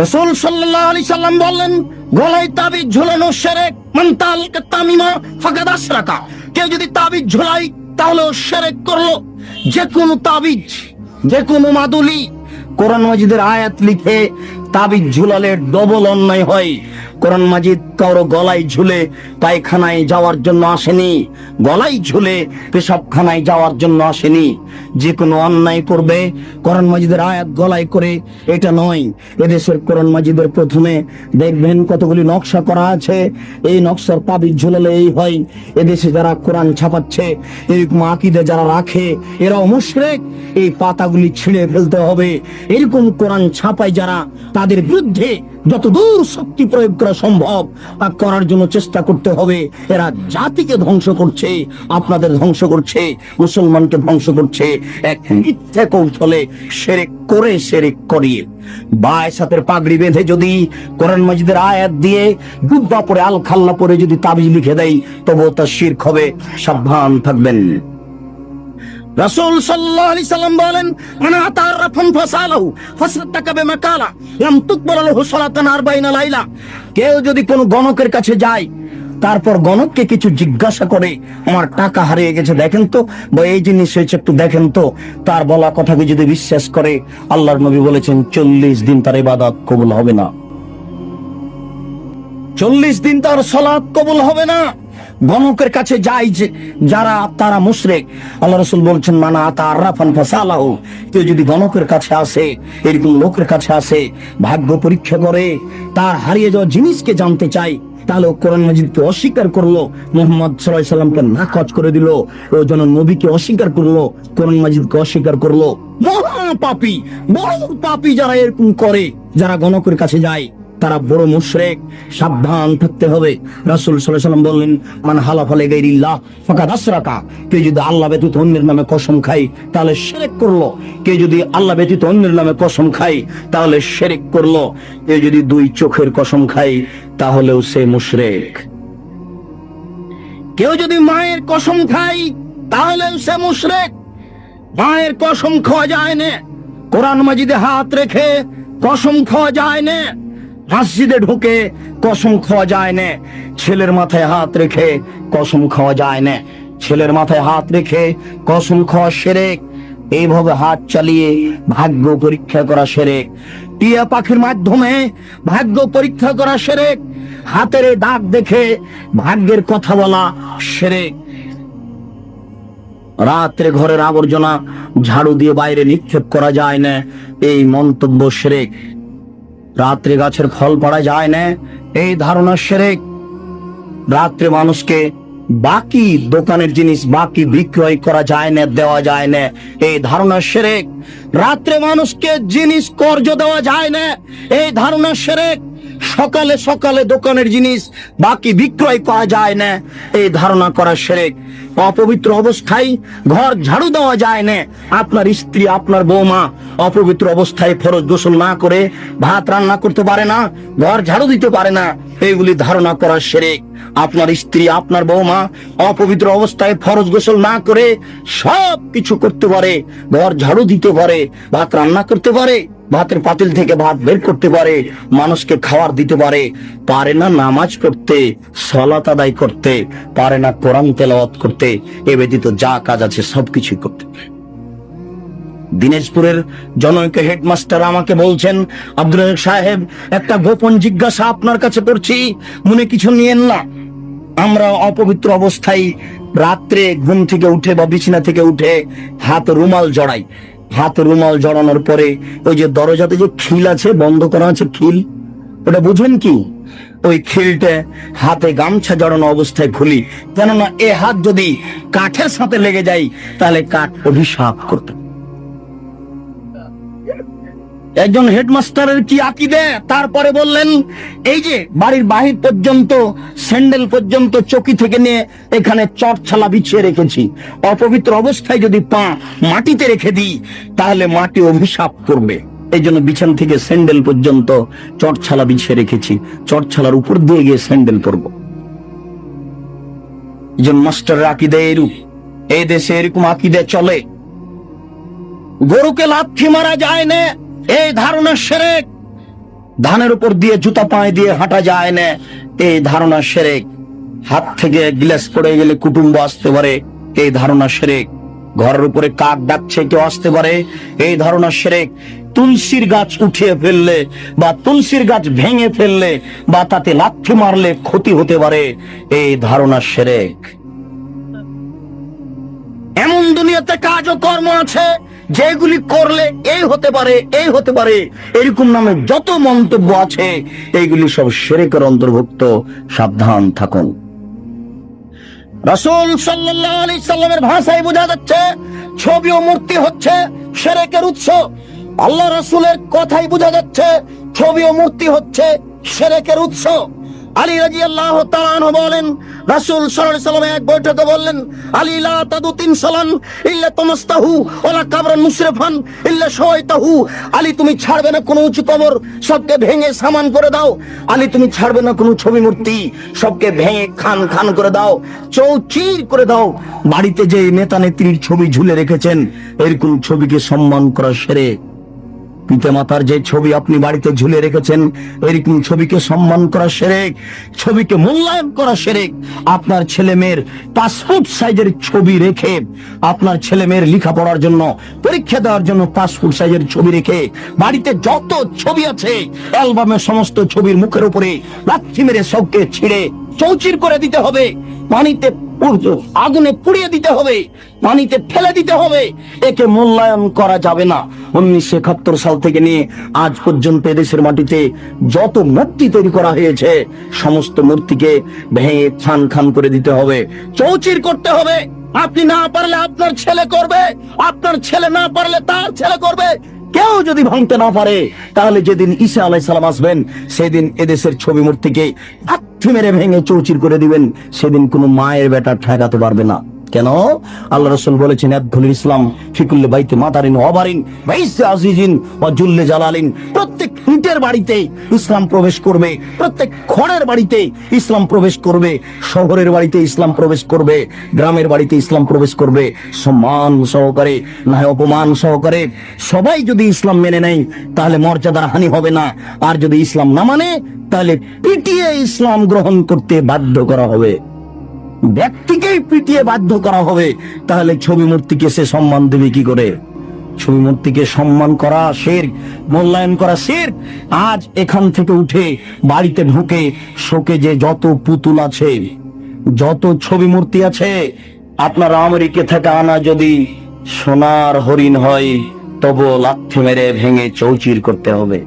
রাসূল সাল্লাল্লাহু আলাইহি সাল্লাম বললেন, গলায় তাবিজ ঝুলানো শিরক, মান তালকা তামিমা ফাকাদ আশরাকা। কেউ যদি তাবিজ ঝুলায় তাহলে ও শিরক করলো। যে কোনো তাবিজ, যে কোনো মাদুলি, কোরআন মাজিদের আয়াত লিখে তাবিজ ঝুলালে ডবল অন্যায় হয়। কোরআন মাজিদ কারো গলায় ঝুলে পায়খানায় যাওয়ার জন্য আসেনি, গলায় ঝুলে পেশাবখানায় যাওয়ার জন্য আসেনি। যে কোনো অন্যায় করবে কোরআন মাজিদের আয়াত গলায় করে, এটা নয়। এদেশের কোরআন মাজিদের প্রথমে দেখবেন কতগুলি নকশা করা আছে, এই নকশার তাবিজ ঝুলালে এই হয়। এদেশে যারা কোরআন ছাপাচ্ছে, এরকম আকীদা যারা রাখে, এরাও মুশরিক। এই পাতাগুলি ছিঁড়ে ফেলতে হবে। এরকম কোরআন ছাপায় যারা, তাদের বিরুদ্ধে যতদূর শক্তি প্রয়োগ করা সম্ভব তা করার জন্য চেষ্টা করতে হবে। এরা জাতিকে ধ্বংস করছে, আপনাদের ধ্বংস করছে, মুসলমানকে ধ্বংস করছে এক মিথ্যা কৌশলে, শিরক করে শিরক করিয়ে। বায়সাতের পাগড়ি বেঁধে যদি কোরআন মাজিদের আয়াত দিয়ে জুব্বা পরে আল খাল্লা পরে যদি তাবিজ লিখে দেয়, তবুও তা শিরক হবে। সাবধান থাকবেন। রাসূল সাল্লাল্লাহু আলাইহি সাল্লাম বলেন, মান আতারাফান ফাসালাহু ফাসাতাকা বিমাকালা লাম তুকবাল লাহু সালাতান 40 লাইলা। কেউ যদি কোনো গণকের কাছে যায়, তারপর গণককে কিছু জিজ্ঞাসা করে, আমার টাকা হারিয়ে গেছে দেখেন তো, বা এই জিনিস হয়েছে একটু দেখেন তো, তার বলা কথাকে যদি বিশ্বাস করে, আল্লাহর নবী বলেছেন 40 দিন তার ইবাদত কবুল হবে না। 40 দিন তার সালাত কবুল হবে না। গণকের কাছে যায় যে যারা, তারা মুশরিক। আল্লাহ রাসূল বলছেন, মানা আতারাফান ফাসালাহু। কেউ যদি গণকের কাছে আসে, এরকম লোকের কাছে আসে, ভাগ্য পরীক্ষা করে, তার হারিয়ে যাওয়া জিনিসকে জানতে চাই, তাহলে কোরআন মাজিদকে অস্বীকার করলো, মুহাম্মদ সাল্লাল্লাহু আলাইহি সাল্লামকে নাকচ করে দিল, ও যেন নবীকে অস্বীকার করলো, কোরআন মাজিদকে অস্বীকার করলো। মহা পাপী, বড় পাপী যারা এরকম করে, যারা গণকের কাছে যায়, তারা বড় মুশরিক। সাবধান থাকতে হবে। রাসূল সাল্লাল্লাহু আলাইহি সাল্লাম বললেন, মান হালাফা লিগাইরিল্লাহ ফাকাদ আশরাকা। কেউ যদি আল্লাহ ব্যতীত অন্যের নামে কসম খায়, তাহলে শিরক করলো। কেউ যদি আল্লাহ ব্যতীত অন্যের নামে কসম খায়, তাহলে শিরক করলো। কেউ যদি দুই চোখের কসম খায়, তাহলেও সে মুশরিক। কেউ যদি মায়ের কসম খায়, তাহলেও সে মুশরিক। মায়ের কসম খাওয়া যায় না, কোরআন মাজিদে হাত রেখে কসম খাওয়া যায় না, মসজিদে ঢুকে কসম খাওয়া যায় না, ছেলের মাথায় হাত রেখে কসম খাওয়া যায় না, ছেলের মাথায় হাত রেখে কসম খাওয়া শিরক। এইভাবে হাত চালিয়ে ভাগ্য পরীক্ষা করা শিরক। টিয়া পাখির মাধ্যমে ভাগ্য পরীক্ষা করা শিরক। হাতের দাগ দেখে ভাগ্যের কথা বলা শিরক। রাত্রে ঘরের আবর্জনা ঝাড়ু দিয়ে বাইরে নিক্ষেপ করা যায় না, এই মন্তব্য শিরক। রাত্রে গাছের ফল পাড়া যায় না, এই ধারণা শিরক। রাত্রে মানুষকে বাকি দোকানের জিনিস বাকি বিক্রয় করা যায় না, দেওয়া যায় না, এই ধারণা শিরক। রাত্রে মানুষকে জিনিস কর্জ দেওয়া যায় না, এই ধারণা শিরক। সকালে সকালে দোকানের জিনিস বাকি বিক্রয় করা যায় না, এই ধারণা করা শিরক। অপবিত্র অবস্থায় ঘর ঝাড়ু দেওয়া যায় না। আপনার স্ত্রী, আপনার বৌমা অপবিত্র অবস্থায় ফরজ গোসল না করে ভাত রান্না করতে পারে না, ঘর ঝাড়ু দিতে পারে না, এইগুলি ধারণা করা শিরক। আপনার স্ত্রী, আপনার বৌমা অপবিত্র অবস্থায় ফরজ গোসল না করে সব কিছু করতে পারে, ঘর ঝাড়ু দিতে পারে, ভাত রান্না করতে পারে, ভাতের পাতিল থেকে ভাত বের করতে পারে, মানুষকে খাবার দিতে পারে, পারে না নামাজ পড়তে, সালাত আদায় করতে, পারে না কোরআন তেলাওয়াত করতে, এ ব্যতীত যা কাজ আছে সবকিছু করতে পারে। দিনাজপুরের জনৈক হেডমাস্টার আমাকে বলছেন, আব্দুল রাজ্জাক সাহেব, একটা গোপন জিজ্ঞাসা আপনার কাছে করছি, মনে কিছু নিয়েন না। আমরা অপবিত্র অবস্থায় রাত্রে ঘুম থেকে উঠে বা বিছানা থেকে উঠে হাত রুমাল জড়াই। হাত রুমাল জড়ানোর পরে ওই যে দরজাতে যে খিল আছে, বন্ধ করা আছে খিল, ওটা বুঝবেন কি? ওই খিলটা হাতে গামছা জড়ানো অবস্থায় খুলি, কেননা এ হাত যদি কাঠের সাথে লেগে যায় তাহলে কাঠ অভিশাপ করতে। একজন হেডমাস্টারের কি আকীদা! তারপরে বললেন, এই যে বাড়ির বাহির পর্যন্ত, স্যান্ডেল পর্যন্ত চকি থেকে নিয়ে এখানে চটছালা বিছিয়ে রেখেছি, অপবিত্র অবস্থায় যদি পা মাটিতে রেখে দিই তাহলে মাটি অভিশাপ করবে, এই জন্য বিছানা থেকে স্যান্ডেল পর্যন্ত চটছালা বিছিয়ে রেখেছি, চটছালার উপর দিয়ে গিয়ে স্যান্ডেল পরবো। একজন মাস্টারের আকীদা এরূপ। এই দেশে এরকম আকীদা চলে। গরুকে লাথি মারা যায় না, এই ধারণা শিরক। ধানের উপর দিয়ে জুতা পায়ে দিয়ে হাঁটা যায় না, এই ধারণা শিরক। হাত থেকে গ্লাস পড়ে গেলে কুটুম্ব আসতে পারে, এই ধারণা শিরক। ঘরের উপরে কাক ডাকছে কেউ আসতে পারে, এই ধারণা শিরক। তুলসীর গাছ উঠিয়ে ফেললে বা তুলসীর গাছ ভেঙে ফেললে বা তাতে লাথি মারলে ক্ষতি হতে পারে, এই ধারণা শিরক। এমন দুনিয়াতে কাজ ও কর্ম আছে যেগুলি করলে এই হতে পারে, এই হতে পারে, এরকম নামে যত মন্তব্য আছে এইগুলি সব শিরকের অন্তর্ভুক্ত। সাবধান থাকুন। রাসূল সাল্লাল্লাহু আলাইহি সাল্লামের ভাষায় বোঝা যাচ্ছে ছবি ও মূর্তি হচ্ছে শিরকের উৎস। আল্লাহ রাসূলের কথাই বোঝা যাচ্ছে ছবি ও মূর্তি হচ্ছে শিরকের উৎস। আলী রাদিয়াল্লাহু তাআলা আনহু বলেন, রাসূল সাল্লাল্লাহু আলাইহি সাল্লাম এক বৈঠকে বললেন, আলী লা তাদু তিনসালান ইল্লা তামাস্তাহু ওয়ালা কাবরান মুশরিফান ইল্লা শাওয়াইতাহু। আলী তুমি ছাড়বে না কোনো উঁচু কবর, সবকে ভেঙে সামান করে দাও। আলী তুমি ছাড়বে না কোনো ছবি মূর্তি, সবকে ভেঙে খান খান করে দাও, চৌচির করে দাও। বাড়িতে যে নেতা নেত্রীর ছবি ঝুলে রেখেছেন, এরকম ছবিকে সম্মান করা শিরক। পিতা মাতার যে ছবি আপনি বাড়িতে ঝুলে রেখেছেন, এরকম ছবিকে সম্মান করা শিরক, ছবিকে মূল্যায়ন করা শিরক। আপনার ছেলে মেয়ের পাসপোর্ট সাইজের ছবি রেখে, আপনার ছেলে মেয়ের লেখাপড়ার জন্য, পরীক্ষা দেওয়ার জন্য পাসপোর্ট সাইজের ছবি রেখে বাড়িতে যত ছবি আছে অ্যালবামের সমস্ত ছবির মুখের উপরে লাথি মেরে সবকে ছিঁড়ে চৌচির করে দিতে হবে, পানিতে আগুনে পুড়িয়ে দিতে হবে, পানিতে ফেলে দিতে হবে। একে মূল্যায়ন করা যাবে না। 1971 সাল থেকে নিয়ে আজ পর্যন্ত এদেশের মাটিতে যত মূর্তি তৈরি করা হয়েছে, সমস্ত মূর্তিকে ভেঙে খান খান করে দিতে হবে, চৌচির করতে হবে। আপনি না পারলে আপনার ছেলে করবে, আপনার ছেলে না পারলে তার ছেলে করবে। কেউ যদি ভাঙতে না পারে, তাহলে যেদিন ঈসা আলাইহিস সালাম আসবেন, সেদিন এদেশের ছবি মূর্তিকে লাথি মেরে ভেঙে চৌচির করে দিবেন। সেদিন কোনো মায়ের বেটা ঠেকাতে পারবে না। কেন? আল্লাহ রাসূল বলেছেন, আদখুলুল ইসলাম ফি কুল্লি বাইতি মাতারিন ওয়া বারিন ওয়া ইজ্জি আজিজিন ওয়া জুল্লি জালালিন। প্রত্যেক ইটের বাড়িতে ইসলাম প্রবেশ করবে, প্রত্যেক খড়ের বাড়িতে ইসলাম প্রবেশ করবে, শহরের বাড়িতে ইসলাম প্রবেশ করবে, গ্রামের বাড়িতে ইসলাম প্রবেশ করবে। সম্মান সহকারে, না হয় অপমান সহকারে। সবাই যদি ইসলাম মেনে নেয় তাহলে মর্যাদার হানি হবে না, আর যদি ইসলাম না মানে তাহলে পিটিয়ে ইসলাম গ্রহণ করতে বাধ্য করা হবে, ব্যক্তিকেই পিটিয়ে বাধ্য করা হবে। তাহলে ছবি মূর্তিকে সে সম্মান দেবে কি করে? ছবি মূর্তিকে সম্মান করা শিরক, মূল্যায়ন করা শিরক। আজ এখান থেকে উঠে বাড়িতে ঢুকে শোকে যে যত পুতুল আছে, যত ছবি মূর্তি আছে, আপনার আমেরিকা থেকে আনা যদি সোনার হরিণ হয়, তবু লাথি মেরে ভেঙে চৌচির করতে হবে।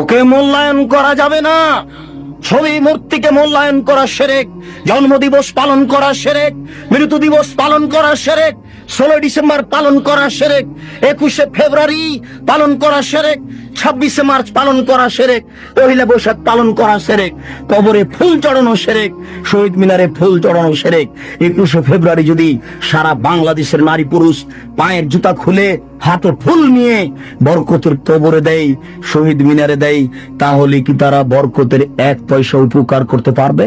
ওকে মূল্যায়ন করা যাবে না। ছবি মূর্তিকে মূল্যায়ন করা শিরক। জন্মদিবস পালন করা শিরক, মৃত্যু দিবস পালন করা শিরক, 16 ডিসেম্বর পালন করা শিরক, 21শে ফেব্রুয়ারি পালন করা শিরক, 26শে মার্চ পালন করা শিরক, পহেলা বৈশাখ পালন করা শিরক, কবরে ফুল চড়ানো শিরক, শহীদ মিনারে ফুল চড়ানো শিরক। 21শে ফেব্রুয়ারি যদি সারা বাংলাদেশের নারী পুরুষ পায়ের জুতা খুলে হাতে ফুল নিয়ে বরকতের কবরে দেয়, শহীদ মিনারে দেয়, তাহলে কি তারা বরকতের 1 পয়সা উপকার করতে পারবে?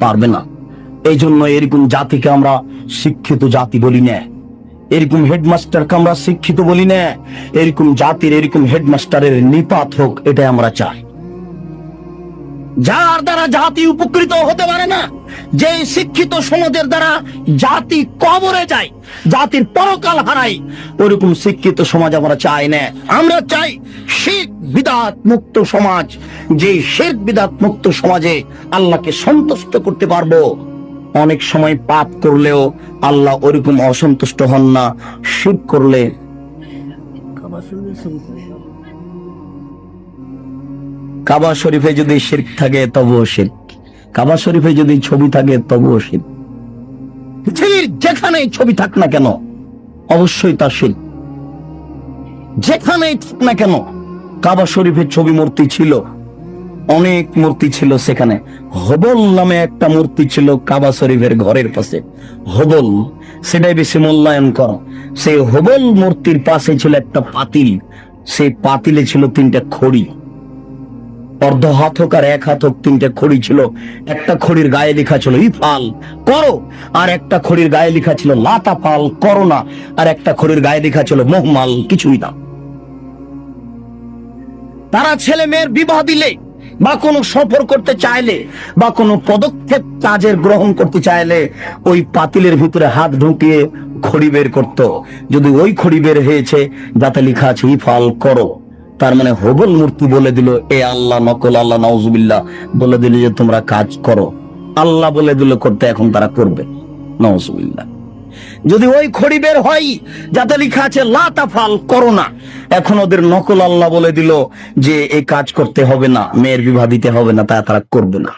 পারবে না। এই জন্য এরকম জাতিকে আমরা শিক্ষিত জাতি বলি না, এরকম হেডমাস্টারকে আমরা শিক্ষিত বলি না। এরকম জাতির, এরকম হেডমাস্টারের নিপাত হোক, এটাই আমরা চাই। যার দ্বারা জাতি উপকৃত হতে পারে না, যে শিক্ষিত সমাজের দ্বারা জাতি কবরে যায়, জাতির পরকাল হারায়, ওরকম শিক্ষিত সমাজ আমরা চাই না। আমরা চাই শিরক বিদআত মুক্ত সমাজ। যে শিরক বিদআত মুক্ত সমাজে আল্লাহকে সন্তুষ্ট করতে পারবো। অনেক সময় পাপ করলেও আল্লাহ ওরকম অসন্তুষ্ট হন না। শিরক করলে কাবা শরীফে যদি শিরক থাকে তবুও শিরক, কাবা শরীফে যদি ছবি থাকে তবুও শিরক। পৃথিবীর যেখানে ছবি থাক না কেন অবশ্যই তা শিরক। যেখানেই থাক না কেন, কাবা শরীফের ছবি মূর্তি ছিল, অনেক মূর্তি ছিল সেখানে। হবল নামে একটা মূর্তি ছিল কাবা শরীফের ঘরের পাশে, হবল, সেটাই বেশি মূল্যায়ন কর। সেই হবল মূর্তির পাশে ছিল একটা পাতিল, সেই পাতিলে ছিল 3টা খড়ি, অর্ধ হাত হোক আর 1 হাত হোক 3টা খড়ি ছিল। একটা খড়ির গায়ে লেখা ছিল ইফাল, করো, আর একটা খড়ির গায়ে লেখা ছিল লাতাফাল, করো না, আর একটা খড়ির গায়ে লেখা ছিল মোহমাল, কিছুই না। তারা ছেলে মেয়ের বিবাহ দিলে বা কোনো সফর করতে চাইলে বা কোনো পদক্ষেপ কাজের গ্রহণ করতে চাইলে ওই পাতিলের ভিতরে হাত ঢুকিয়ে খড়ি বের করত। যদি ওই খড়ি বের হয়েছে যাতে লেখা আছে ইফাল করো, তার মানে হবল মূর্তি বলে দিল এ আল্লাহ নকল আল্লাহ নাউজুবিল্লাহ বলে দিল যে তোমরা কাজ করো, আল্লাহ বলে দিল করতে, এখন তারা করবে নাউজুবিল্লাহ। যদি ওই খড়ি বের হয় যাতে লেখা আছে লা তাফাল করো না, এখন ওদের নকল আল্লাহ বলে দিল যে এই কাজ করতে হবে না, মেয়ের বিবাহ দিতে হবে না, তাই তারা করবে না।